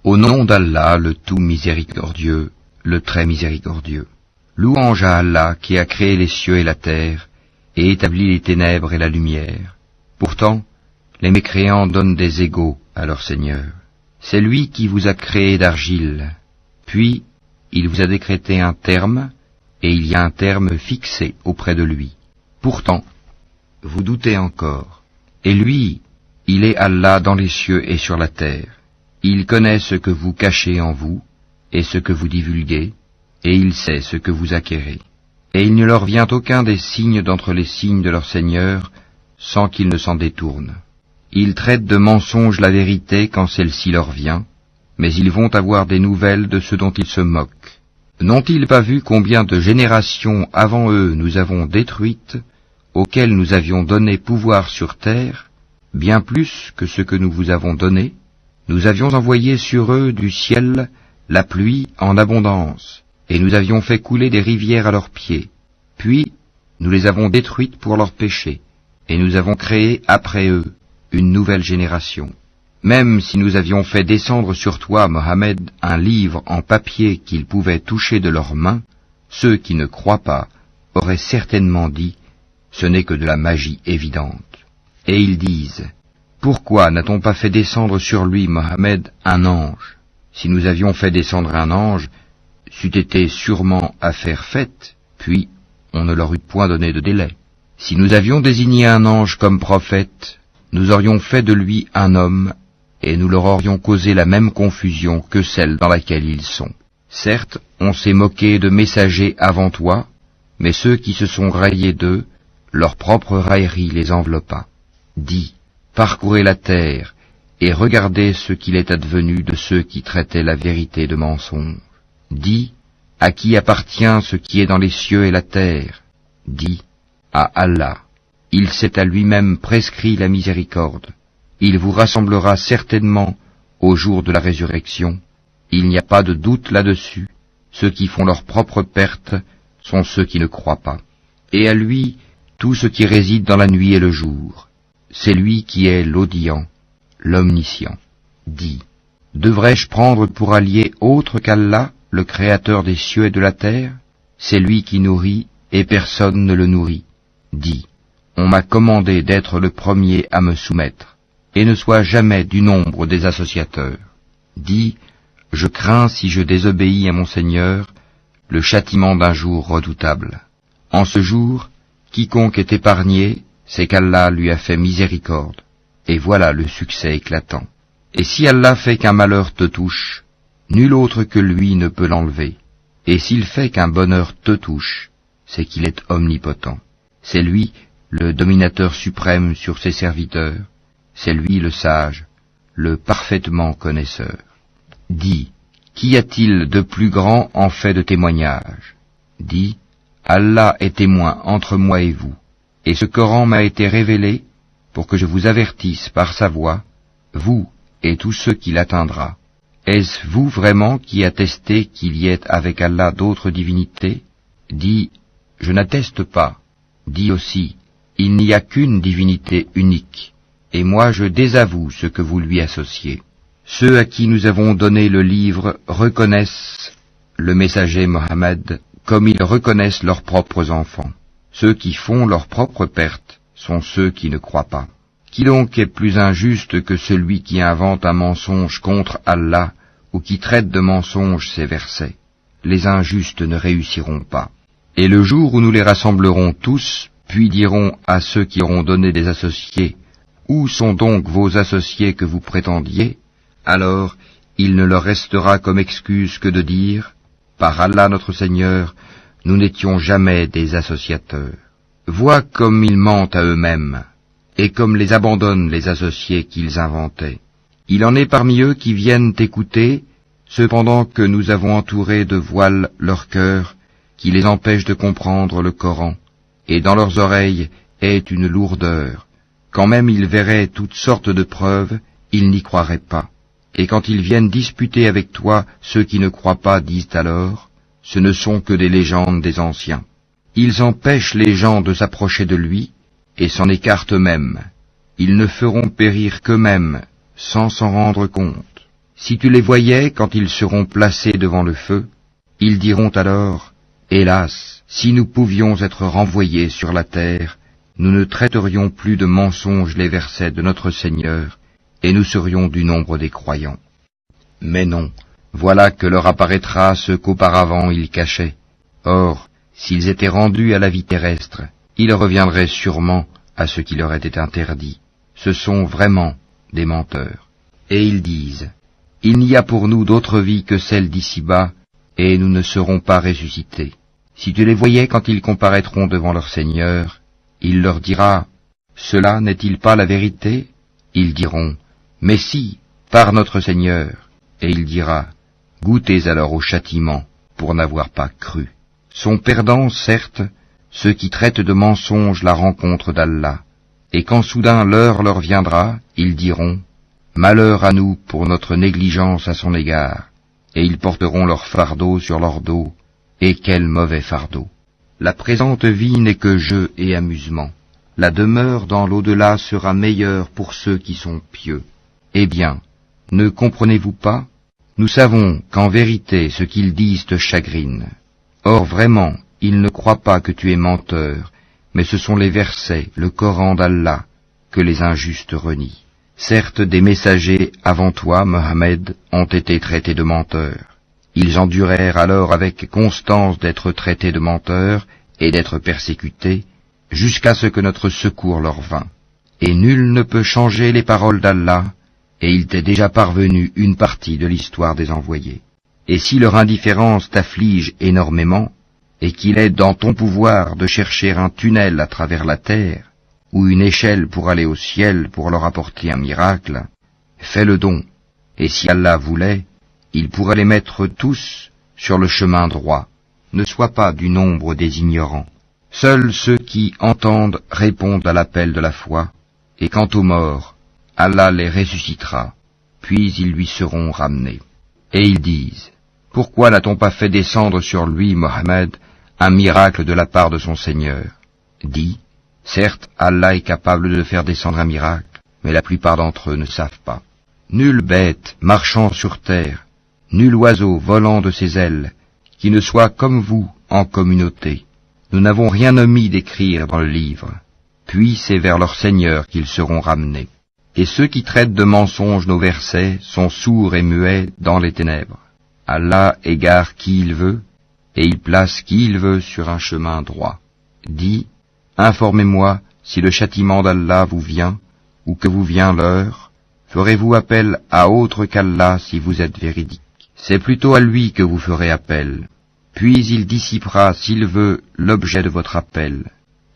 Au nom d'Allah, le tout miséricordieux, le très miséricordieux. Louange à Allah qui a créé les cieux et la terre, et établi les ténèbres et la lumière. Pourtant, les mécréants donnent des égaux à leur Seigneur. C'est lui qui vous a créé d'argile, puis il vous a décrété un terme, et il y a un terme fixé auprès de lui. Pourtant, vous doutez encore. Et lui, il est Allah dans les cieux et sur la terre. Il connaît ce que vous cachez en vous, et ce que vous divulguez, et il sait ce que vous acquérez. Et il ne leur vient aucun des signes d'entre les signes de leur Seigneur, sans qu'ils ne s'en détournent. Ils traitent de mensonge la vérité quand celle-ci leur vient, mais ils vont avoir des nouvelles de ce dont ils se moquent. N'ont-ils pas vu combien de générations avant eux nous avons détruites, auxquelles nous avions donné pouvoir sur terre, bien plus que ce que nous vous avons donné? Nous avions envoyé sur eux du ciel la pluie en abondance, et nous avions fait couler des rivières à leurs pieds. Puis nous les avons détruites pour leurs péchés, et nous avons créé après eux une nouvelle génération. Même si nous avions fait descendre sur toi, Mohammed, un livre en papier qu'ils pouvaient toucher de leurs mains, ceux qui ne croient pas auraient certainement dit « ce n'est que de la magie évidente ». Et ils disent « pourquoi n'a-t-on pas fait descendre sur lui, Mohammed, un ange? Si nous avions fait descendre un ange, c'eût été sûrement affaire faite, puis on ne leur eût point donné de délai. Si nous avions désigné un ange comme prophète, nous aurions fait de lui un homme, et nous leur aurions causé la même confusion que celle dans laquelle ils sont. Certes, on s'est moqué de messagers avant toi, mais ceux qui se sont raillés d'eux, leur propre raillerie les enveloppa. Dis, parcourez la terre, et regardez ce qu'il est advenu de ceux qui traitaient la vérité de mensonge. Dis, à qui appartient ce qui est dans les cieux et la terre? Dis, à Allah. Il s'est à lui-même prescrit la miséricorde. Il vous rassemblera certainement au jour de la résurrection. Il n'y a pas de doute là-dessus. Ceux qui font leur propre perte sont ceux qui ne croient pas. Et à lui, tout ce qui réside dans la nuit et le jour. C'est lui qui est l'audient, l'omniscient. Dis, devrais-je prendre pour allié autre qu'Allah, le créateur des cieux et de la terre? C'est lui qui nourrit et personne ne le nourrit. Dis, on m'a commandé d'être le premier à me soumettre, et ne sois jamais du nombre des associateurs. Dis, je crains si je désobéis à mon Seigneur, le châtiment d'un jour redoutable. En ce jour, quiconque est épargné, c'est qu'Allah lui a fait miséricorde, et voilà le succès éclatant. Et si Allah fait qu'un malheur te touche, nul autre que lui ne peut l'enlever, et s'il fait qu'un bonheur te touche, c'est qu'il est omnipotent. C'est lui, le dominateur suprême sur ses serviteurs, c'est lui le sage, le parfaitement connaisseur. Dis, qu'y a-t-il de plus grand en fait de témoignage? Dis, Allah est témoin entre moi et vous, et ce Coran m'a été révélé pour que je vous avertisse par sa voix, vous et tous ceux qui l'atteindra. Est-ce vous vraiment qui attestez qu'il y ait avec Allah d'autres divinités? Dis, je n'atteste pas. Dis aussi, il n'y a qu'une divinité unique, et moi je désavoue ce que vous lui associez. Ceux à qui nous avons donné le livre reconnaissent le messager Mohammed comme ils reconnaissent leurs propres enfants. Ceux qui font leur propre perte sont ceux qui ne croient pas. Qui donc est plus injuste que celui qui invente un mensonge contre Allah ou qui traite de mensonge ses versets? Les injustes ne réussiront pas. Et le jour où nous les rassemblerons tous, puis dirons à ceux qui auront donné des associés, « Où sont donc vos associés que vous prétendiez ?» Alors, il ne leur restera comme excuse que de dire, « Par Allah notre Seigneur, nous n'étions jamais des associateurs. » Vois comme ils mentent à eux-mêmes, et comme les abandonnent les associés qu'ils inventaient. Il en est parmi eux qui viennent écouter, cependant que nous avons entouré de voiles leur cœur, qui les empêche de comprendre le Coran, et dans leurs oreilles est une lourdeur. Quand même ils verraient toutes sortes de preuves, ils n'y croiraient pas. Et quand ils viennent disputer avec toi, ceux qui ne croient pas disent alors, ce ne sont que des légendes des anciens. Ils empêchent les gens de s'approcher de lui, et s'en écartent eux-mêmes. Ils ne feront périr qu'eux-mêmes, sans s'en rendre compte. Si tu les voyais quand ils seront placés devant le feu, ils diront alors, « Hélas, si nous pouvions être renvoyés sur la terre, nous ne traiterions plus de mensonges les versets de notre Seigneur, et nous serions du nombre des croyants. » Mais non, voilà que leur apparaîtra ce qu'auparavant ils cachaient. Or, s'ils étaient rendus à la vie terrestre, ils reviendraient sûrement à ce qui leur était interdit. Ce sont vraiment des menteurs. Et ils disent, « Il n'y a pour nous d'autre vie que celle d'ici-bas, et nous ne serons pas ressuscités. » Si tu les voyais quand ils comparaîtront devant leur Seigneur, il leur dira, « Cela n'est-il pas la vérité ?» Ils diront, « Mais si, par notre Seigneur. » Et il dira, « Goûtez alors au châtiment pour n'avoir pas cru. » Sont perdants, certes, ceux qui traitent de mensonges la rencontre d'Allah, et quand soudain l'heure leur viendra, ils diront, « Malheur à nous pour notre négligence à son égard, et ils porteront leur fardeau sur leur dos, et quel mauvais fardeau. La présente vie n'est que jeu et amusement. La demeure dans l'au-delà sera meilleure pour ceux qui sont pieux. Eh bien, ne comprenez-vous pas? Nous savons qu'en vérité ce qu'ils disent te chagrine. Or vraiment, ils ne croient pas que tu es menteur, mais ce sont les versets, le Coran d'Allah, que les injustes renient. Certes, des messagers avant toi, Mohammed, ont été traités de menteurs. Ils endurèrent alors avec constance d'être traités de menteurs et d'être persécutés, jusqu'à ce que notre secours leur vînt. Et nul ne peut changer les paroles d'Allah, et il t'est déjà parvenu une partie de l'histoire des envoyés. Et si leur indifférence t'afflige énormément, et qu'il est dans ton pouvoir de chercher un tunnel à travers la terre, ou une échelle pour aller au ciel pour leur apporter un miracle, fais-le don, et si Allah voulait, il pourrait les mettre tous sur le chemin droit. Ne sois pas du nombre des ignorants. Seuls ceux qui entendent répondent à l'appel de la foi, et quant aux morts, Allah les ressuscitera, puis ils lui seront ramenés. Et ils disent, « Pourquoi n'a-t-on pas fait descendre sur lui, Mohammed, un miracle de la part de son Seigneur ?» Dis, « Certes, Allah est capable de faire descendre un miracle, mais la plupart d'entre eux ne savent pas. Nulle bête marchant sur terre, nul oiseau volant de ses ailes, qui ne soit comme vous en communauté. Nous n'avons rien omis d'écrire dans le livre. Puis c'est vers leur Seigneur qu'ils seront ramenés. Et ceux qui traitent de mensonges nos versets sont sourds et muets dans les ténèbres. Allah égare qui il veut, et il place qui il veut sur un chemin droit. Dis, informez-moi si le châtiment d'Allah vous vient, ou que vous vient l'heure. Ferez-vous appel à autre qu'Allah si vous êtes véridique? C'est plutôt à lui que vous ferez appel. Puis il dissipera, s'il veut, l'objet de votre appel,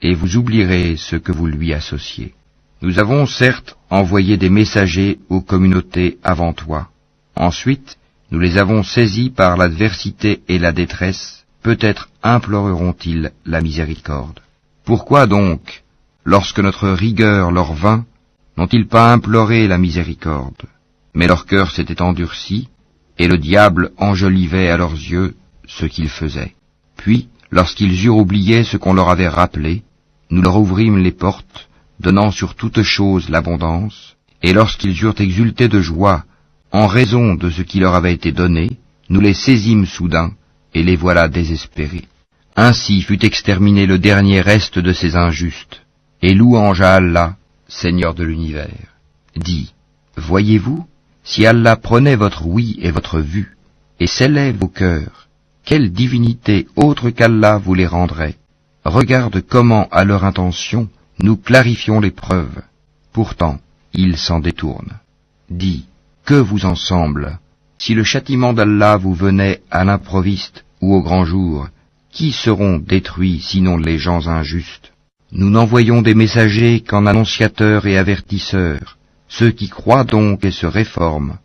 et vous oublierez ce que vous lui associez. Nous avons certes envoyé des messagers aux communautés avant toi. Ensuite, nous les avons saisis par l'adversité et la détresse, peut-être imploreront-ils la miséricorde. Pourquoi donc, lorsque notre rigueur leur vint, n'ont-ils pas imploré la miséricorde? Mais leur cœur s'était endurci, et le diable enjolivait à leurs yeux ce qu'ils faisaient. Puis, lorsqu'ils eurent oublié ce qu'on leur avait rappelé, nous leur ouvrîmes les portes, donnant sur toute chose l'abondance, et lorsqu'ils eurent exulté de joie, en raison de ce qui leur avait été donné, nous les saisîmes soudain, et les voilà désespérés. Ainsi fut exterminé le dernier reste de ces injustes, et louange à Allah, Seigneur de l'univers. Dis, voyez-vous, si Allah prenait votre ouïe et votre vue, et scellait vos cœurs, quelle divinité autre qu'Allah vous les rendrait? Regarde comment, à leur intention, nous clarifions les preuves. Pourtant, ils s'en détournent. Dis, que vous en semble? Si le châtiment d'Allah vous venait à l'improviste ou au grand jour, qui seront détruits sinon les gens injustes? Nous n'envoyons des messagers qu'en annonciateurs et avertisseurs. Ceux qui croient donc et se réforment,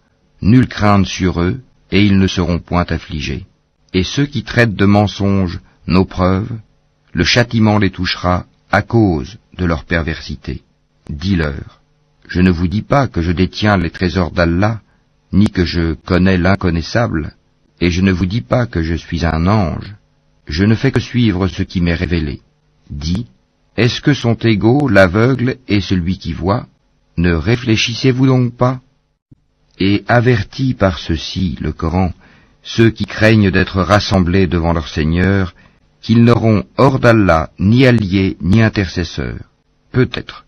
nulle crainte sur eux, et ils ne seront point affligés. Et ceux qui traitent de mensonges nos preuves, le châtiment les touchera à cause de leur perversité. Dis-leur, je ne vous dis pas que je détiens les trésors d'Allah, ni que je connais l'inconnaissable, et je ne vous dis pas que je suis un ange. Je ne fais que suivre ce qui m'est révélé. Dis, est-ce que sont égaux l'aveugle et celui qui voit? Ne réfléchissez-vous donc pas? et avertit par ceci, le Coran, ceux qui craignent d'être rassemblés devant leur Seigneur, qu'ils n'auront hors d'Allah ni alliés ni intercesseurs. Peut-être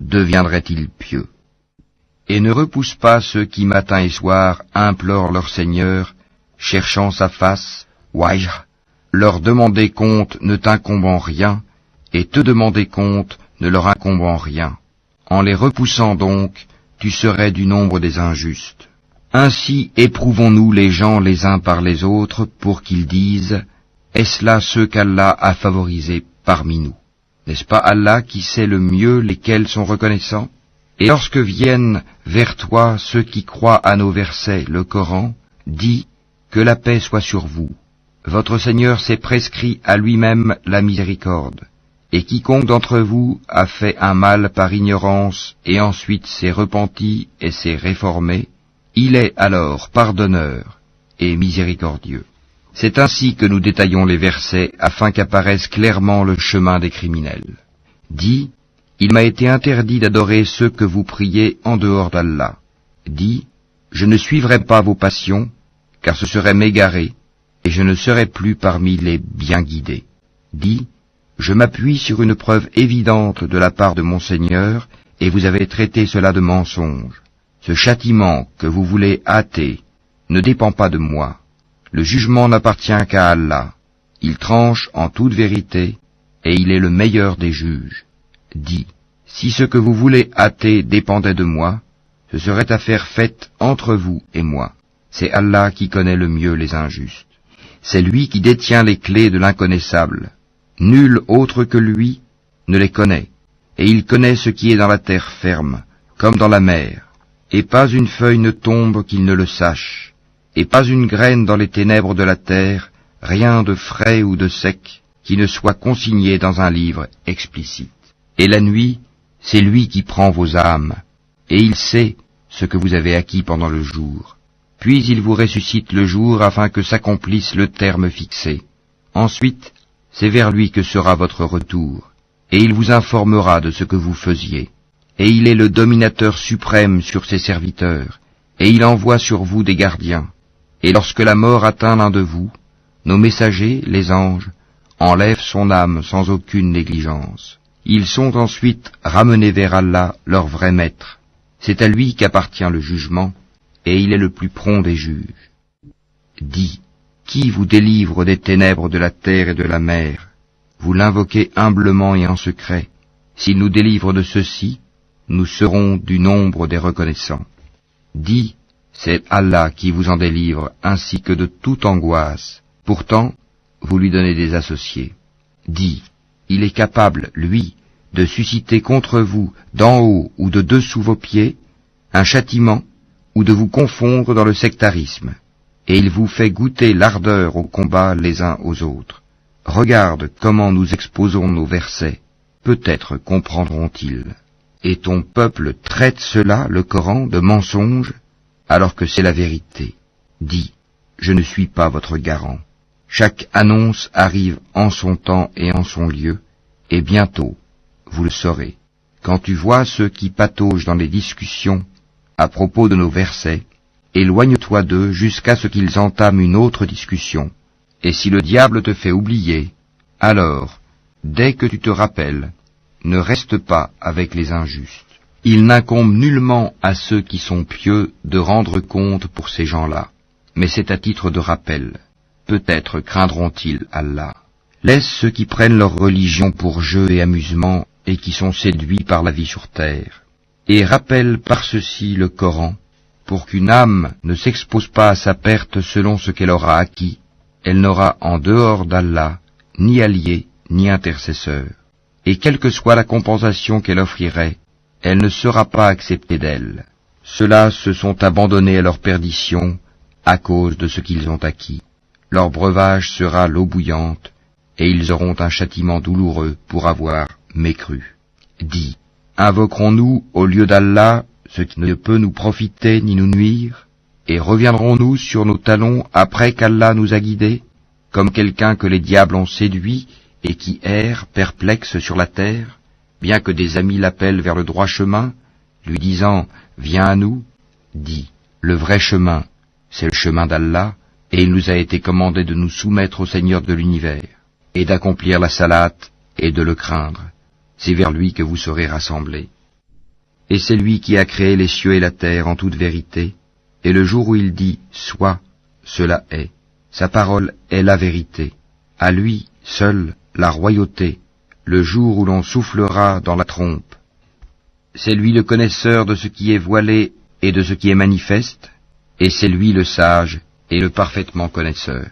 deviendraient-ils pieux. Et ne repousse pas ceux qui matin et soir implorent leur Seigneur, cherchant sa face, wajh, leur demander compte ne t'incombe rien, et te demander compte ne leur incombe en rien. En les repoussant donc, tu serais du nombre des injustes. Ainsi éprouvons-nous les gens les uns par les autres pour qu'ils disent « Est-ce là ceux qu'Allah a favorisés parmi nous ?» N'est-ce pas Allah qui sait le mieux lesquels sont reconnaissants? Et lorsque viennent vers toi ceux qui croient à nos versets, le Coran, dis que la paix soit sur vous. Votre Seigneur s'est prescrit à lui-même la miséricorde. Et quiconque d'entre vous a fait un mal par ignorance et ensuite s'est repenti et s'est réformé, il est alors pardonneur et miséricordieux. C'est ainsi que nous détaillons les versets afin qu'apparaisse clairement le chemin des criminels. Dis, il m'a été interdit d'adorer ceux que vous priez en dehors d'Allah. Dis, je ne suivrai pas vos passions, car ce serait m'égarer, et je ne serai plus parmi les bien guidés. Dis, je m'appuie sur une preuve évidente de la part de mon Seigneur, et vous avez traité cela de mensonge. Ce châtiment que vous voulez hâter ne dépend pas de moi. Le jugement n'appartient qu'à Allah. Il tranche en toute vérité, et il est le meilleur des juges. Dis, si ce que vous voulez hâter dépendait de moi, ce serait affaire faite entre vous et moi. C'est Allah qui connaît le mieux les injustes. C'est lui qui détient les clés de l'inconnaissable. Nul autre que lui ne les connaît, et il connaît ce qui est dans la terre ferme, comme dans la mer, et pas une feuille ne tombe qu'il ne le sache, et pas une graine dans les ténèbres de la terre, rien de frais ou de sec, qui ne soit consigné dans un livre explicite. Et la nuit, c'est lui qui prend vos âmes, et il sait ce que vous avez acquis pendant le jour. Puis il vous ressuscite le jour afin que s'accomplisse le terme fixé. Ensuite, c'est vers lui que sera votre retour, et il vous informera de ce que vous faisiez. Et il est le dominateur suprême sur ses serviteurs, et il envoie sur vous des gardiens. Et lorsque la mort atteint l'un de vous, nos messagers, les anges, enlèvent son âme sans aucune négligence. Ils sont ensuite ramenés vers Allah, leur vrai maître. C'est à lui qu'appartient le jugement, et il est le plus prompt des juges. Dis, qui vous délivre des ténèbres de la terre et de la mer? Vous l'invoquez humblement et en secret. S'il nous délivre de ceci, nous serons du nombre des reconnaissants. Dis, c'est Allah qui vous en délivre, ainsi que de toute angoisse. Pourtant, vous lui donnez des associés. Dis, il est capable, lui, de susciter contre vous, d'en haut ou de dessous vos pieds, un châtiment, ou de vous confondre dans le sectarisme. Et il vous fait goûter l'ardeur au combat les uns aux autres. Regarde comment nous exposons nos versets, peut-être comprendront-ils. Et ton peuple traite cela, le Coran, de mensonge, alors que c'est la vérité. Dis, je ne suis pas votre garant. Chaque annonce arrive en son temps et en son lieu, et bientôt, vous le saurez. Quand tu vois ceux qui pataugent dans les discussions à propos de nos versets, éloigne-toi d'eux jusqu'à ce qu'ils entament une autre discussion. Et si le diable te fait oublier, alors, dès que tu te rappelles, ne reste pas avec les injustes. Il n'incombe nullement à ceux qui sont pieux de rendre compte pour ces gens-là, mais c'est à titre de rappel. Peut-être craindront-ils Allah. Laisse ceux qui prennent leur religion pour jeu et amusement et qui sont séduits par la vie sur terre. Et rappelle par ceci le Coran, pour qu'une âme ne s'expose pas à sa perte selon ce qu'elle aura acquis. Elle n'aura en dehors d'Allah ni allié ni intercesseur. Et quelle que soit la compensation qu'elle offrirait, elle ne sera pas acceptée d'elle. Ceux-là se sont abandonnés à leur perdition à cause de ce qu'ils ont acquis. Leur breuvage sera l'eau bouillante, et ils auront un châtiment douloureux pour avoir mécru. Dis, invoquerons-nous au lieu d'Allah ce qui ne peut nous profiter ni nous nuire, et reviendrons-nous sur nos talons après qu'Allah nous a guidés, comme quelqu'un que les diables ont séduit et qui erre perplexe sur la terre, bien que des amis l'appellent vers le droit chemin, lui disant « Viens à nous », dit Le vrai chemin, c'est le chemin d'Allah, et il nous a été commandé de nous soumettre au Seigneur de l'univers, et d'accomplir la salate, et de le craindre. C'est vers lui que vous serez rassemblés. Et c'est lui qui a créé les cieux et la terre en toute vérité, et le jour où il dit « Sois », cela est. Sa parole est la vérité. À lui, seul, la royauté, le jour où l'on soufflera dans la trompe. C'est lui le connaisseur de ce qui est voilé et de ce qui est manifeste, et c'est lui le sage et le parfaitement connaisseur.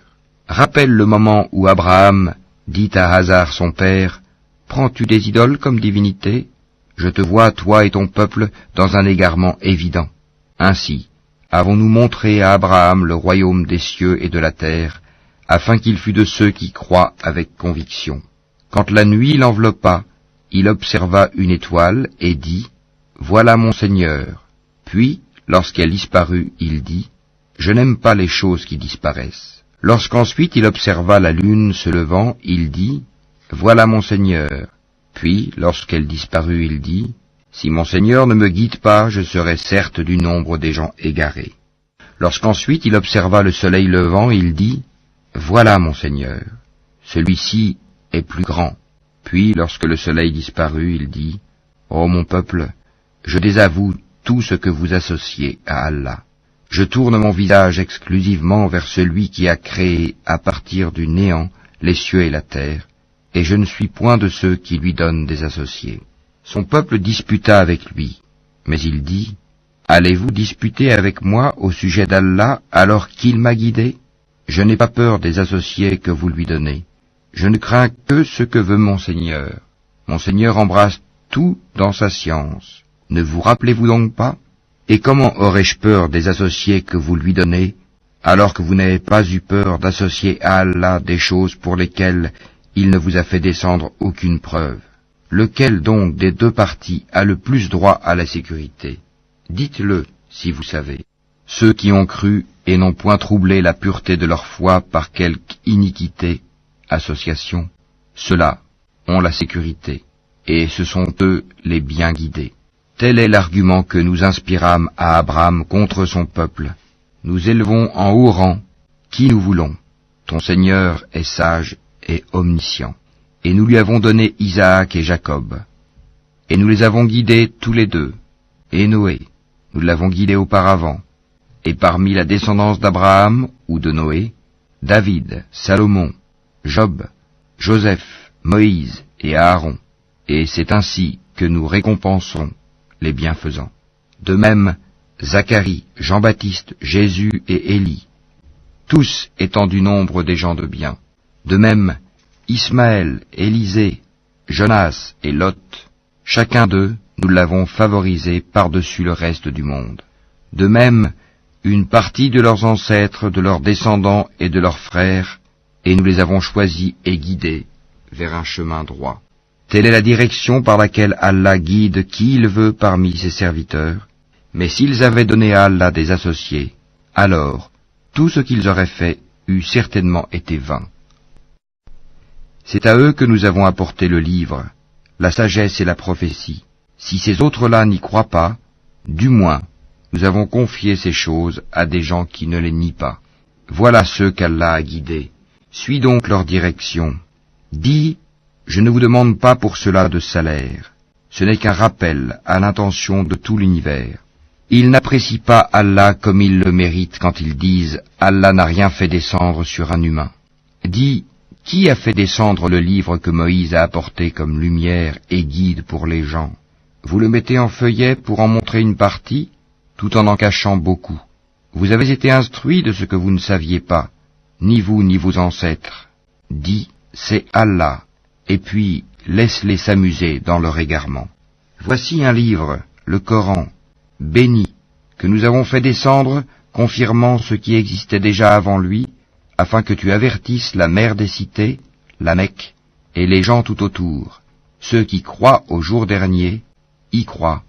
Rappelle le moment où Abraham dit à Hazar son père, « Prends-tu des idoles comme divinité ? Je te vois, toi et ton peuple, dans un égarement évident. » Ainsi, avons-nous montré à Abraham le royaume des cieux et de la terre, afin qu'il fût de ceux qui croient avec conviction. Quand la nuit l'enveloppa, il observa une étoile et dit, « Voilà mon Seigneur. » Puis, lorsqu'elle disparut, il dit, « Je n'aime pas les choses qui disparaissent. » Lorsqu'ensuite il observa la lune se levant, il dit, « Voilà mon Seigneur. » Puis, lorsqu'elle disparut, il dit, « Si mon Seigneur ne me guide pas, je serai certes du nombre des gens égarés. » Lorsqu'ensuite il observa le soleil levant, il dit, « Voilà mon Seigneur. Celui-ci est plus grand. » Puis, lorsque le soleil disparut, il dit, « Ô mon peuple, je désavoue tout ce que vous associez à Allah. Je tourne mon visage exclusivement vers celui qui a créé à partir du néant les cieux et la terre, et je ne suis point de ceux qui lui donnent des associés. » Son peuple disputa avec lui, mais il dit, « Allez-vous disputer avec moi au sujet d'Allah alors qu'il m'a guidé ? Je n'ai pas peur des associés que vous lui donnez. Je ne crains que ce que veut mon Seigneur. Mon Seigneur embrasse tout dans sa science. Ne vous rappelez-vous donc pas ? Et comment aurais-je peur des associés que vous lui donnez, alors que vous n'avez pas eu peur d'associer à Allah des choses pour lesquelles il ne vous a fait descendre aucune preuve ? Lequel donc des deux parties a le plus droit à la sécurité ? Dites-le, si vous savez. Ceux qui ont cru et n'ont point troublé la pureté de leur foi par quelque iniquité, association, ceux-là ont la sécurité, et ce sont eux les bien guidés. Tel est l'argument que nous inspirâmes à Abraham contre son peuple. Nous élevons en haut rang qui nous voulons. Ton Seigneur est sage et omniscient. Et nous lui avons donné Isaac et Jacob. Et nous les avons guidés tous les deux. Et Noé, nous l'avons guidé auparavant. Et parmi la descendance d'Abraham ou de Noé, David, Salomon, Job, Joseph, Moïse et Aaron. Et c'est ainsi que nous récompensons les bienfaisants. De même, Zacharie, Jean-Baptiste, Jésus et Élie, tous étant du nombre des gens de bien. De même, Ismaël, Élisée, Jonas et Lot, chacun d'eux, nous l'avons favorisé par-dessus le reste du monde. De même, une partie de leurs ancêtres, de leurs descendants et de leurs frères, et nous les avons choisis et guidés vers un chemin droit. Telle est la direction par laquelle Allah guide qui il veut parmi ses serviteurs, mais s'ils avaient donné à Allah des associés, alors tout ce qu'ils auraient fait eût certainement été vain. C'est à eux que nous avons apporté le livre, la sagesse et la prophétie. Si ces autres-là n'y croient pas, du moins, nous avons confié ces choses à des gens qui ne les nient pas. Voilà ceux qu'Allah a guidés. Suis donc leur direction. Dis, je ne vous demande pas pour cela de salaire. Ce n'est qu'un rappel à l'intention de tout l'univers. Ils n'apprécient pas Allah comme ils le méritent quand ils disent « Allah n'a rien fait descendre sur un humain ». Dis, qui a fait descendre le livre que Moïse a apporté comme lumière et guide pour les gens? Vous le mettez en feuillet pour en montrer une partie, tout en cachant beaucoup. Vous avez été instruits de ce que vous ne saviez pas, ni vous ni vos ancêtres. Dis, c'est Allah, et puis laisse-les s'amuser dans leur égarement. Voici un livre, le Coran, béni, que nous avons fait descendre, confirmant ce qui existait déjà avant lui, afin que tu avertisses la mère des cités, la Mecque, et les gens tout autour. Ceux qui croient au jour dernier, y croient,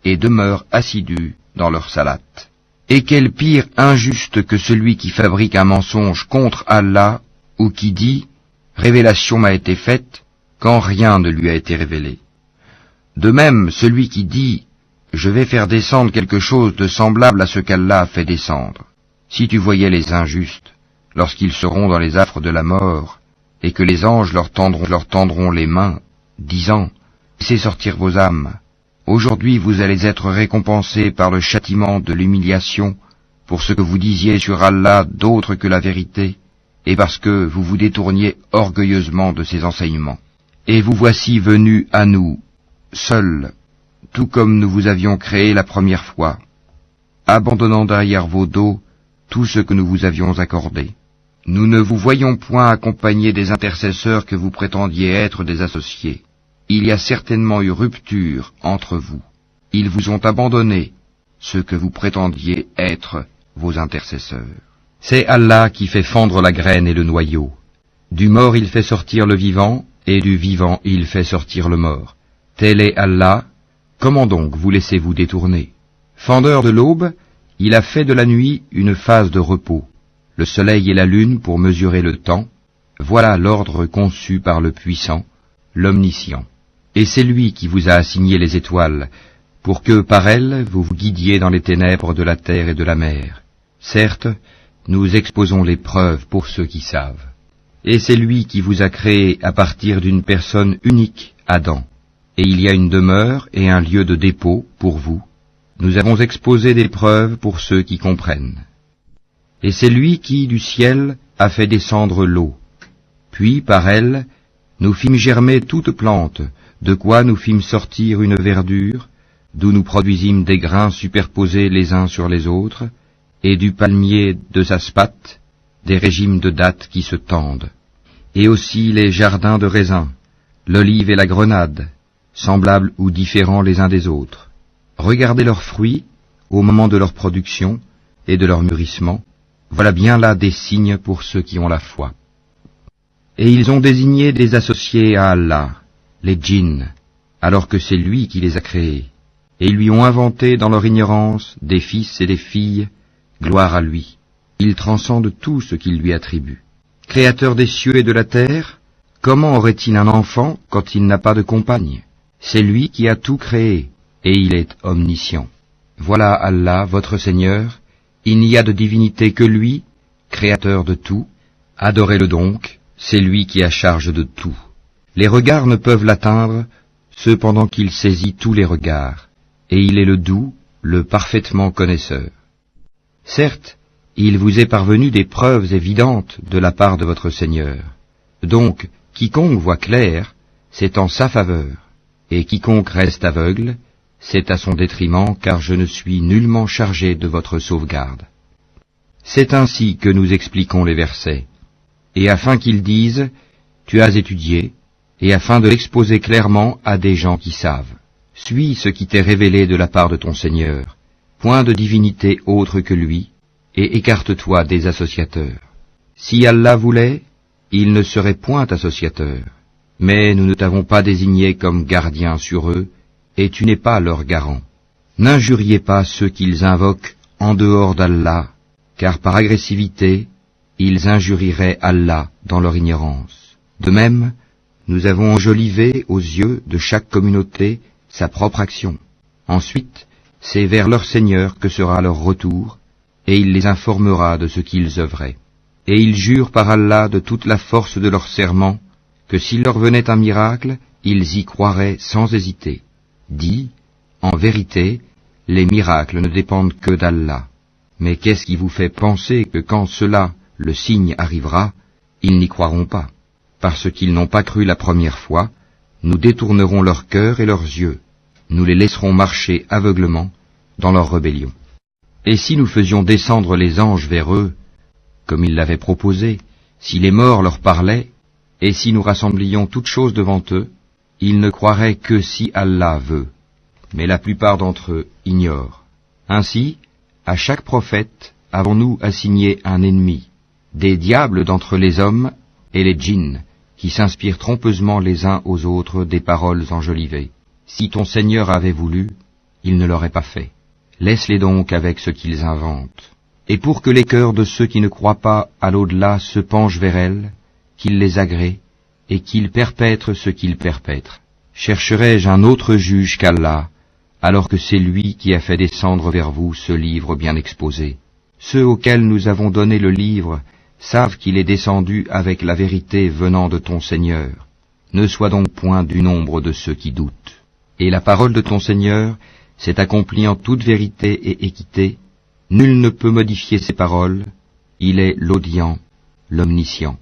et demeurent assidus dans leur salate. Et quel pire injuste que celui qui fabrique un mensonge contre Allah, ou qui dit « Révélation m'a été faite » quand rien ne lui a été révélé. De même, celui qui dit « je vais faire descendre quelque chose de semblable à ce qu'Allah a fait descendre. Si tu voyais les injustes, lorsqu'ils seront dans les affres de la mort, et que les anges leur tendront les mains, disant, laissez sortir vos âmes. Aujourd'hui vous allez être récompensés par le châtiment de l'humiliation pour ce que vous disiez sur Allah d'autre que la vérité, et parce que vous vous détourniez orgueilleusement de ses enseignements. Et vous voici venus à nous, seuls, tout comme nous vous avions créé la première fois, abandonnant derrière vos dos tout ce que nous vous avions accordé. Nous ne vous voyons point accompagner des intercesseurs que vous prétendiez être des associés. Il y a certainement eu rupture entre vous. Ils vous ont abandonné, ceux que vous prétendiez être vos intercesseurs. C'est Allah qui fait fendre la graine et le noyau. Du mort il fait sortir le vivant, et du vivant il fait sortir le mort. Tel est Allah, comment donc vous laissez-vous détourner? Fendeur de l'aube, il a fait de la nuit une phase de repos, le soleil et la lune pour mesurer le temps, voilà l'ordre conçu par le puissant, l'omniscient. Et c'est lui qui vous a assigné les étoiles, pour que par elles vous vous guidiez dans les ténèbres de la terre et de la mer. Certes, nous exposons les preuves pour ceux qui savent. Et c'est lui qui vous a créé à partir d'une personne unique, Adam. Et il y a une demeure et un lieu de dépôt pour vous. Nous avons exposé des preuves pour ceux qui comprennent. Et c'est lui qui, du ciel, a fait descendre l'eau. Puis, par elle, nous fîmes germer toute plante, de quoi nous fîmes sortir une verdure, d'où nous produisîmes des grains superposés les uns sur les autres, et du palmier de Zaspate, des régimes de dattes qui se tendent, et aussi les jardins de raisins, l'olive et la grenade, semblables ou différents les uns des autres. Regardez leurs fruits au moment de leur production et de leur mûrissement, voilà bien là des signes pour ceux qui ont la foi. Et ils ont désigné des associés à Allah, les djinns, alors que c'est lui qui les a créés, et ils lui ont inventé dans leur ignorance des fils et des filles, gloire à lui. Il transcende tout ce qu'il lui attribue. Créateur des cieux et de la terre, comment aurait-il un enfant quand il n'a pas de compagne? C'est lui qui a tout créé, et il est omniscient. Voilà Allah, votre Seigneur, il n'y a de divinité que lui, créateur de tout. Adorez-le donc, c'est lui qui a charge de tout. Les regards ne peuvent l'atteindre, cependant qu'il saisit tous les regards, et il est le doux, le parfaitement connaisseur. Certes, il vous est parvenu des preuves évidentes de la part de votre Seigneur. Donc, quiconque voit clair, c'est en sa faveur, et quiconque reste aveugle, c'est à son détriment, car je ne suis nullement chargé de votre sauvegarde. C'est ainsi que nous expliquons les versets, et afin qu'ils disent, tu as étudié, et afin de l'exposer clairement à des gens qui savent. Suis ce qui t'est révélé de la part de ton Seigneur, point de divinité autre que lui, et écarte-toi des associateurs. Si Allah voulait, il ne serait point associateur, mais nous ne t'avons pas désigné comme gardien sur eux, et tu n'es pas leur garant. N'injuriez pas ceux qu'ils invoquent en dehors d'Allah, car par agressivité, ils injurieraient Allah dans leur ignorance. De même, nous avons enjolivé aux yeux de chaque communauté sa propre action. Ensuite, c'est vers leur Seigneur que sera leur retour, et il les informera de ce qu'ils œuvraient. Et ils jurent par Allah de toute la force de leur serment, que s'il leur venait un miracle, ils y croiraient sans hésiter. Dis, en vérité, les miracles ne dépendent que d'Allah. Mais qu'est-ce qui vous fait penser que quand cela, le signe arrivera, ils n'y croiront pas? Parce qu'ils n'ont pas cru la première fois, nous détournerons leur cœur et leurs yeux, nous les laisserons marcher aveuglement dans leur rébellion. Et si nous faisions descendre les anges vers eux, comme ils l'avaient proposé, si les morts leur parlaient, et si nous rassemblions toutes choses devant eux, ils ne croiraient que si Allah veut. Mais la plupart d'entre eux ignorent. Ainsi, à chaque prophète avons-nous assigné un ennemi, des diables d'entre les hommes et les djinns, qui s'inspirent trompeusement les uns aux autres des paroles enjolivées. Si ton Seigneur avait voulu, il ne l'aurait pas fait. Laisse-les donc avec ce qu'ils inventent. Et pour que les cœurs de ceux qui ne croient pas à l'au-delà se penchent vers elles, qu'ils les agréent, et qu'ils perpètrent ce qu'ils perpètrent. Chercherai-je un autre juge qu'Allah, alors que c'est lui qui a fait descendre vers vous ce livre bien exposé. Ceux auxquels nous avons donné le livre savent qu'il est descendu avec la vérité venant de ton Seigneur. Ne sois donc point du nombre de ceux qui doutent. Et la parole de ton Seigneur s'est accomplie en toute vérité et équité. Nul ne peut modifier ses paroles. Il est l'audient, l'omniscient.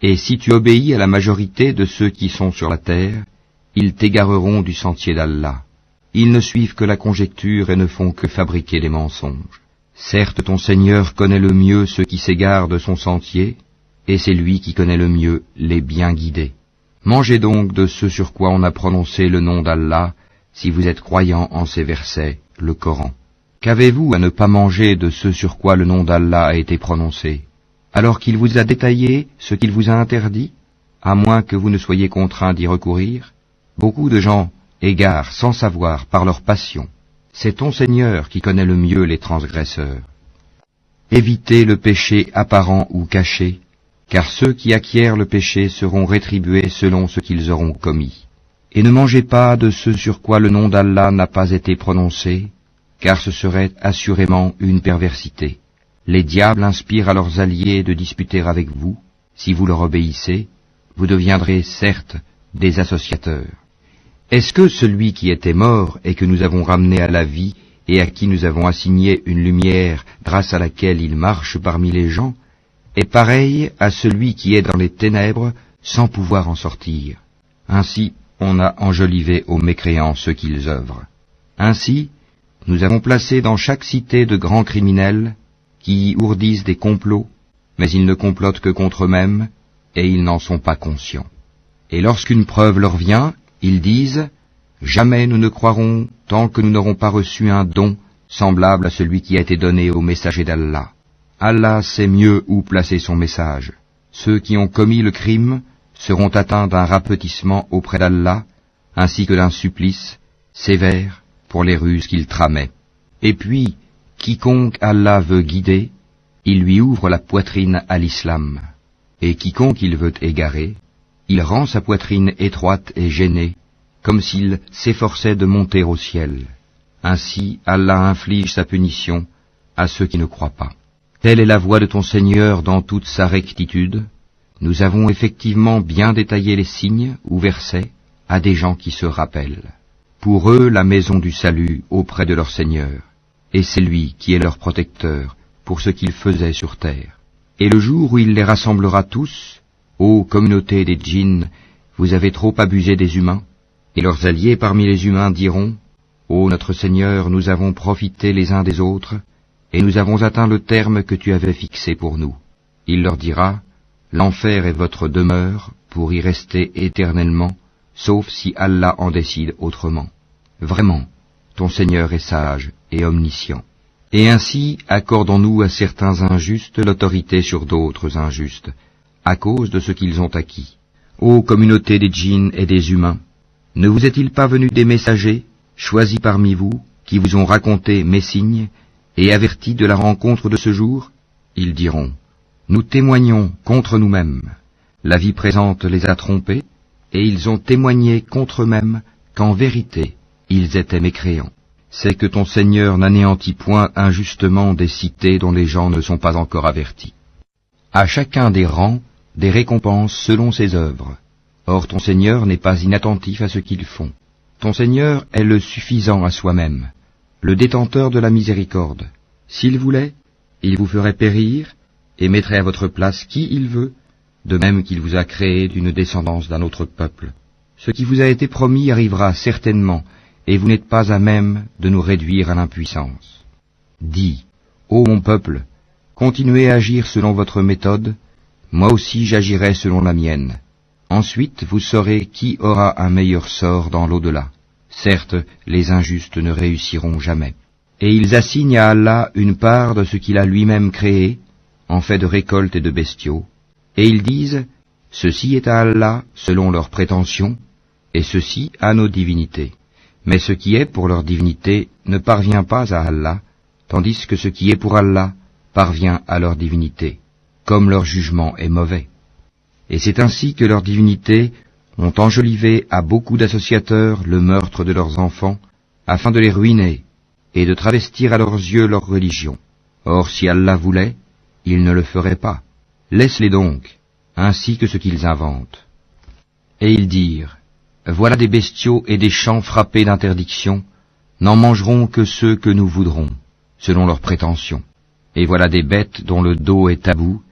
Et si tu obéis à la majorité de ceux qui sont sur la terre, ils t'égareront du sentier d'Allah. Ils ne suivent que la conjecture et ne font que fabriquer des mensonges. Certes, ton Seigneur connaît le mieux ceux qui s'égarent de son sentier, et c'est lui qui connaît le mieux les bien guidés. Mangez donc de ce sur quoi on a prononcé le nom d'Allah, si vous êtes croyants en ces versets, le Coran. Qu'avez-vous à ne pas manger de ce sur quoi le nom d'Allah a été prononcé, alors qu'il vous a détaillé ce qu'il vous a interdit, à moins que vous ne soyez contraints d'y recourir? Beaucoup de gens égarent sans savoir par leur passion. C'est ton Seigneur qui connaît le mieux les transgresseurs. Évitez le péché apparent ou caché, car ceux qui acquièrent le péché seront rétribués selon ce qu'ils auront commis. Et ne mangez pas de ce sur quoi le nom d'Allah n'a pas été prononcé, car ce serait assurément une perversité. Les diables inspirent à leurs alliés de disputer avec vous. Si vous leur obéissez, vous deviendrez certes des associateurs. Est-ce que celui qui était mort et que nous avons ramené à la vie et à qui nous avons assigné une lumière grâce à laquelle il marche parmi les gens, est pareil à celui qui est dans les ténèbres sans pouvoir en sortir? Ainsi, on a enjolivé aux mécréants ce qu'ils œuvrent. Ainsi, nous avons placé dans chaque cité de grands criminels qui y ourdissent des complots, mais ils ne complotent que contre eux-mêmes, et ils n'en sont pas conscients. Et lorsqu'une preuve leur vient, ils disent « Jamais nous ne croirons tant que nous n'aurons pas reçu un don semblable à celui qui a été donné au messager d'Allah. Allah sait mieux où placer son message. Ceux qui ont commis le crime seront atteints d'un rapetissement auprès d'Allah, ainsi que d'un supplice sévère pour les ruses qu'ils tramaient. Et puis, quiconque Allah veut guider, il lui ouvre la poitrine à l'islam. Et quiconque il veut égarer, il rend sa poitrine étroite et gênée, comme s'il s'efforçait de monter au ciel. Ainsi, Allah inflige sa punition à ceux qui ne croient pas. Telle est la voie de ton Seigneur dans toute sa rectitude. Nous avons effectivement bien détaillé les signes ou versets à des gens qui se rappellent. Pour eux, la maison du salut auprès de leur Seigneur, et c'est lui qui est leur protecteur pour ce qu'ils faisaient sur terre. Et le jour où il les rassemblera tous, ô communauté des djinns, vous avez trop abusé des humains, et leurs alliés parmi les humains diront, ô notre Seigneur, nous avons profité les uns des autres, et nous avons atteint le terme que tu avais fixé pour nous. Il leur dira, l'enfer est votre demeure pour y rester éternellement, sauf si Allah en décide autrement. Vraiment, ton Seigneur est sage et omniscient. Et ainsi accordons-nous à certains injustes l'autorité sur d'autres injustes, à cause de ce qu'ils ont acquis. Ô communauté des djinns et des humains, ne vous est-il pas venu des messagers, choisis parmi vous, qui vous ont raconté mes signes, et avertis de la rencontre de ce jour? Ils diront, nous témoignons contre nous-mêmes. La vie présente les a trompés, et ils ont témoigné contre eux-mêmes qu'en vérité, ils étaient mécréants. C'est que ton Seigneur n'anéantit point injustement des cités dont les gens ne sont pas encore avertis. À chacun des rangs, des récompenses selon ses œuvres. Or ton Seigneur n'est pas inattentif à ce qu'ils font. Ton Seigneur est le suffisant à soi-même, le détenteur de la miséricorde. S'il voulait, il vous ferait périr et mettrait à votre place qui il veut, de même qu'il vous a créé d'une descendance d'un autre peuple. Ce qui vous a été promis arrivera certainement, et vous n'êtes pas à même de nous réduire à l'impuissance. Dis, ô mon peuple, continuez à agir selon votre méthode, moi aussi j'agirai selon la mienne. Ensuite vous saurez qui aura un meilleur sort dans l'au-delà. Certes, les injustes ne réussiront jamais. Et ils assignent à Allah une part de ce qu'il a lui-même créé, en fait de récoltes et de bestiaux, et ils disent, ceci est à Allah selon leurs prétentions, et ceci à nos divinités. Mais ce qui est pour leur divinité ne parvient pas à Allah, tandis que ce qui est pour Allah parvient à leur divinité, comme leur jugement est mauvais. Et c'est ainsi que leurs divinités ont enjolivé à beaucoup d'associateurs le meurtre de leurs enfants, afin de les ruiner, et de travestir à leurs yeux leur religion. Or si Allah voulait, il ne le ferait pas. Laisse-les donc, ainsi que ce qu'ils inventent. Et ils dirent, voilà des bestiaux et des champs frappés d'interdiction, n'en mangeront que ceux que nous voudrons, selon leurs prétentions. Et voilà des bêtes dont le dos est tabou,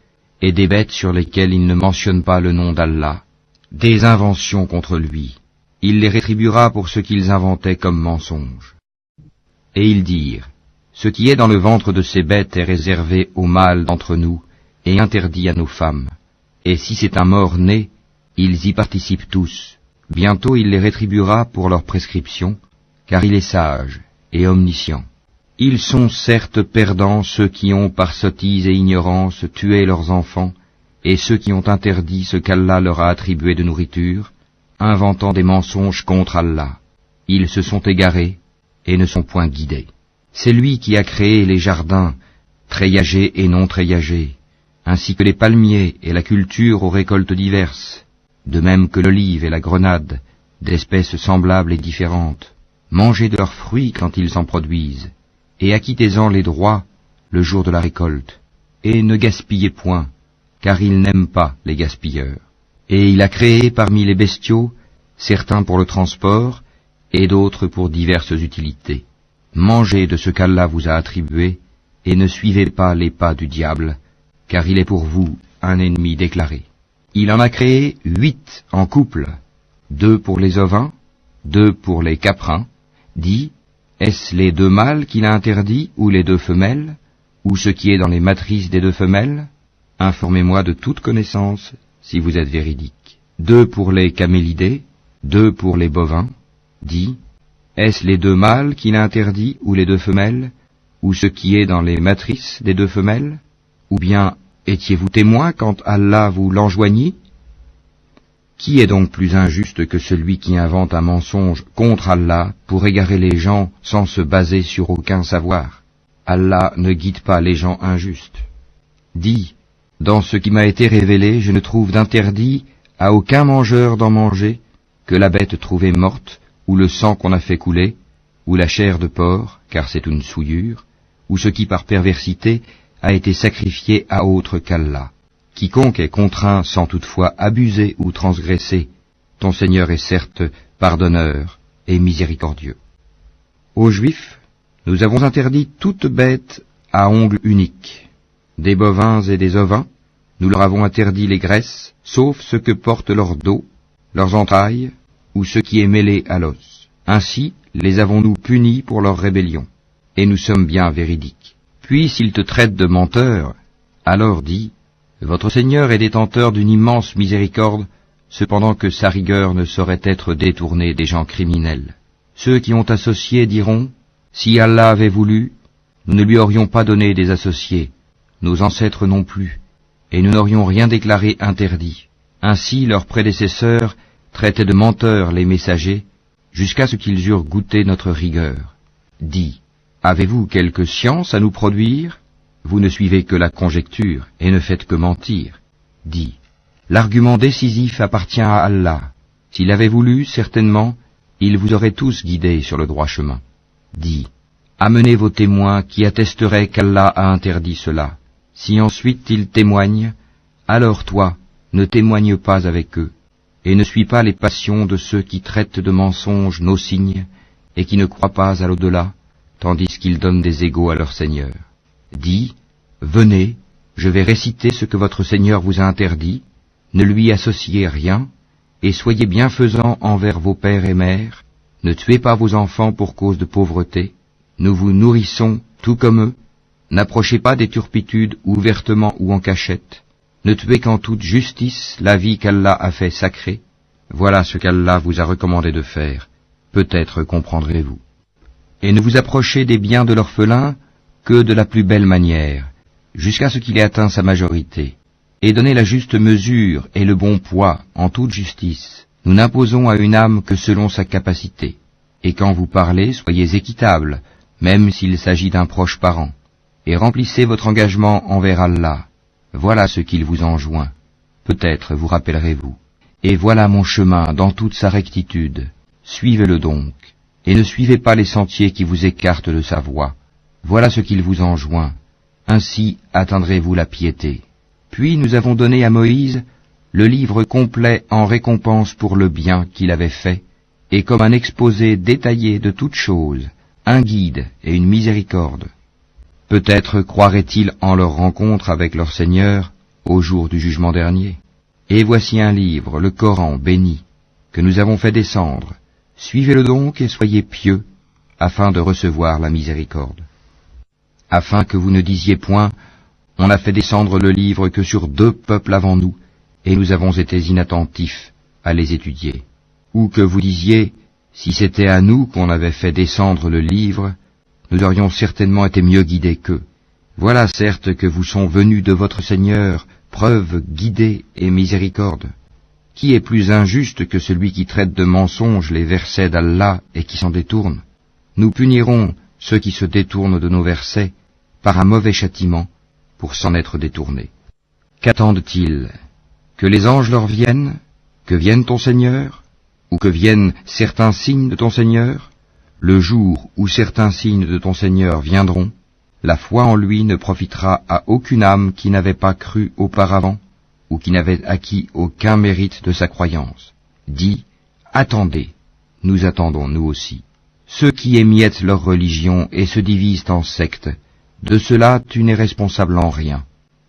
et des bêtes sur lesquelles il ne mentionne pas le nom d'Allah, des inventions contre lui. Il les rétribuera pour ce qu'ils inventaient comme mensonges. Et ils dirent, ce qui est dans le ventre de ces bêtes est réservé aux mâles d'entre nous, et interdit à nos femmes. Et si c'est un mort-né, ils y participent tous. Bientôt il les rétribuera pour leur prescription, car il est sage et omniscient. Ils sont certes perdants ceux qui ont par sottise et ignorance tué leurs enfants, et ceux qui ont interdit ce qu'Allah leur a attribué de nourriture, inventant des mensonges contre Allah. Ils se sont égarés et ne sont point guidés. C'est lui qui a créé les jardins, treillagés et non treillagés, ainsi que les palmiers et la culture aux récoltes diverses, de même que l'olive et la grenade, d'espèces semblables et différentes. Mangez de leurs fruits quand ils en produisent, et acquittez-en les droits le jour de la récolte, et ne gaspillez point, car il n'aime pas les gaspilleurs. Et il a créé parmi les bestiaux, certains pour le transport, et d'autres pour diverses utilités. Mangez de ce qu'Allah vous a attribué, et ne suivez pas les pas du diable, car il est pour vous un ennemi déclaré. Il en a créé 8 en couple, 2 pour les ovins, 2 pour les caprins. Dit, est-ce les 2 mâles qu'il a interdits, ou les 2 femelles, ou ce qui est dans les matrices des 2 femelles? Informez-moi de toute connaissance, si vous êtes véridique. 2 pour les camélidés, 2 pour les bovins. Dit, est-ce les 2 mâles qu'il a interdits, ou les 2 femelles, ou ce qui est dans les matrices des 2 femelles? Ou bien, étiez-vous témoin quand Allah vous l'enjoignit? Qui est donc plus injuste que celui qui invente un mensonge contre Allah pour égarer les gens sans se baser sur aucun savoir? Allah ne guide pas les gens injustes. Dis, dans ce qui m'a été révélé, je ne trouve d'interdit à aucun mangeur d'en manger que la bête trouvée morte, ou le sang qu'on a fait couler, ou la chair de porc, car c'est une souillure, ou ce qui par perversité a été sacrifié à autre qu'Allah. Quiconque est contraint sans toutefois abuser ou transgresser, ton Seigneur est certes pardonneur et miséricordieux. Aux Juifs, nous avons interdit toute bête à ongles uniques. Des bovins et des ovins, nous leur avons interdit les graisses, sauf ce que porte leur dos, leurs entrailles, ou ce qui est mêlé à l'os. Ainsi les avons-nous punis pour leur rébellion, et nous sommes bien véridiques. Puis s'ils te traitent de menteur, alors dis, votre Seigneur est détenteur d'une immense miséricorde, cependant que sa rigueur ne saurait être détournée des gens criminels. Ceux qui ont associé diront, si Allah avait voulu, nous ne lui aurions pas donné des associés, nos ancêtres non plus, et nous n'aurions rien déclaré interdit. Ainsi leurs prédécesseurs traitaient de menteurs les messagers, jusqu'à ce qu'ils eurent goûté notre rigueur. Dis, avez-vous quelque science à nous produire? Vous ne suivez que la conjecture, et ne faites que mentir. Dis, l'argument décisif appartient à Allah. S'il avait voulu, certainement, il vous aurait tous guidés sur le droit chemin. Dis, amenez vos témoins qui attesteraient qu'Allah a interdit cela. Si ensuite ils témoignent, alors toi, ne témoigne pas avec eux, et ne suis pas les passions de ceux qui traitent de mensonges nos signes, et qui ne croient pas à l'au-delà, tandis qu'ils donnent des égaux à leur Seigneur. Dis, venez, je vais réciter ce que votre Seigneur vous a interdit, ne lui associez rien, et soyez bienfaisants envers vos pères et mères, ne tuez pas vos enfants pour cause de pauvreté, nous vous nourrissons tout comme eux, n'approchez pas des turpitudes ouvertement ou en cachette, ne tuez qu'en toute justice la vie qu'Allah a fait sacrée, voilà ce qu'Allah vous a recommandé de faire, peut-être comprendrez-vous. Et ne vous approchez des biens de l'orphelin que de la plus belle manière, jusqu'à ce qu'il ait atteint sa majorité, et donnez la juste mesure et le bon poids en toute justice. Nous n'imposons à une âme que selon sa capacité, et quand vous parlez, soyez équitable, même s'il s'agit d'un proche parent, et remplissez votre engagement envers Allah. Voilà ce qu'il vous enjoint. Peut-être vous rappellerez-vous. Et voilà mon chemin dans toute sa rectitude. Suivez-le donc, et ne suivez pas les sentiers qui vous écartent de sa voie. Voilà ce qu'il vous enjoint. Ainsi atteindrez-vous la piété. Puis nous avons donné à Moïse le livre complet en récompense pour le bien qu'il avait fait, et comme un exposé détaillé de toutes choses, un guide et une miséricorde. Peut-être croiraient-ils en leur rencontre avec leur Seigneur au jour du jugement dernier. Et voici un livre, le Coran béni, que nous avons fait descendre. Suivez-le donc et soyez pieux, afin de recevoir la miséricorde. Afin que vous ne disiez point, on n'a fait descendre le livre que sur 2 peuples avant nous, et nous avons été inattentifs à les étudier. Ou que vous disiez, si c'était à nous qu'on avait fait descendre le livre, nous aurions certainement été mieux guidés qu'eux. Voilà certes que vous sont venus de votre Seigneur, preuve, guidée et miséricorde. Qui est plus injuste que celui qui traite de mensonges les versets d'Allah et qui s'en détourne? Nous punirons ceux qui se détournent de nos versets par un mauvais châtiment pour s'en être détournés. Qu'attendent-ils? Que les anges leur viennent? Que vienne ton Seigneur? Ou que viennent certains signes de ton Seigneur? Le jour où certains signes de ton Seigneur viendront, la foi en lui ne profitera à aucune âme qui n'avait pas cru auparavant, ou qui n'avait acquis aucun mérite de sa croyance. Dis, attendez, nous attendons nous aussi. Ceux qui émiettent leur religion et se divisent en sectes, de cela tu n'es responsable en rien.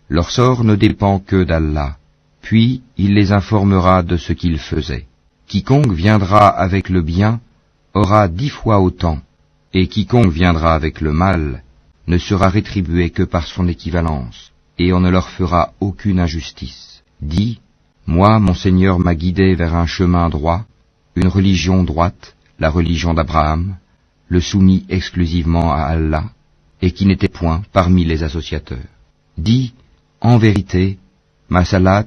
Leur sort ne dépend que d'Allah, puis il les informera de ce qu'ils faisaient. Quiconque viendra avec le bien aura 10 fois autant, et quiconque viendra avec le mal ne sera rétribué que par son équivalence, et on ne leur fera aucune injustice. Dis, moi, mon Seigneur m'a guidé vers un chemin droit, une religion droite, la religion d'Abraham, le soumis exclusivement à Allah, et qui n'était point parmi les associateurs. Dis, en vérité, ma salat,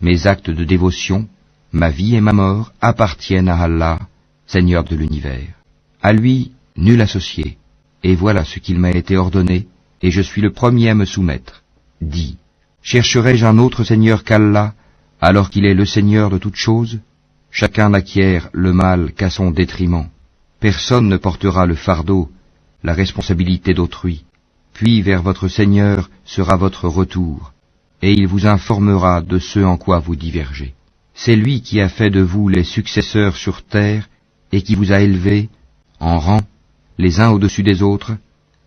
mes actes de dévotion, ma vie et ma mort appartiennent à Allah, Seigneur de l'univers. À lui, nul associé, et voilà ce qu'il m'a été ordonné, et je suis le premier à me soumettre. Dis, chercherai-je un autre Seigneur qu'Allah, alors qu'il est le Seigneur de toutes choses? Chacun n'acquiert le mal qu'à son détriment. Personne ne portera le fardeau, la responsabilité d'autrui. Puis vers votre Seigneur sera votre retour, et il vous informera de ce en quoi vous divergez. C'est lui qui a fait de vous les successeurs sur terre, et qui vous a élevés, en rang, les uns au-dessus des autres,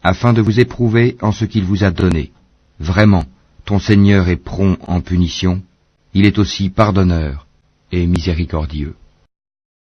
afin de vous éprouver en ce qu'il vous a donné. Vraiment, ton Seigneur est prompt en punition, il est aussi pardonneur et miséricordieux.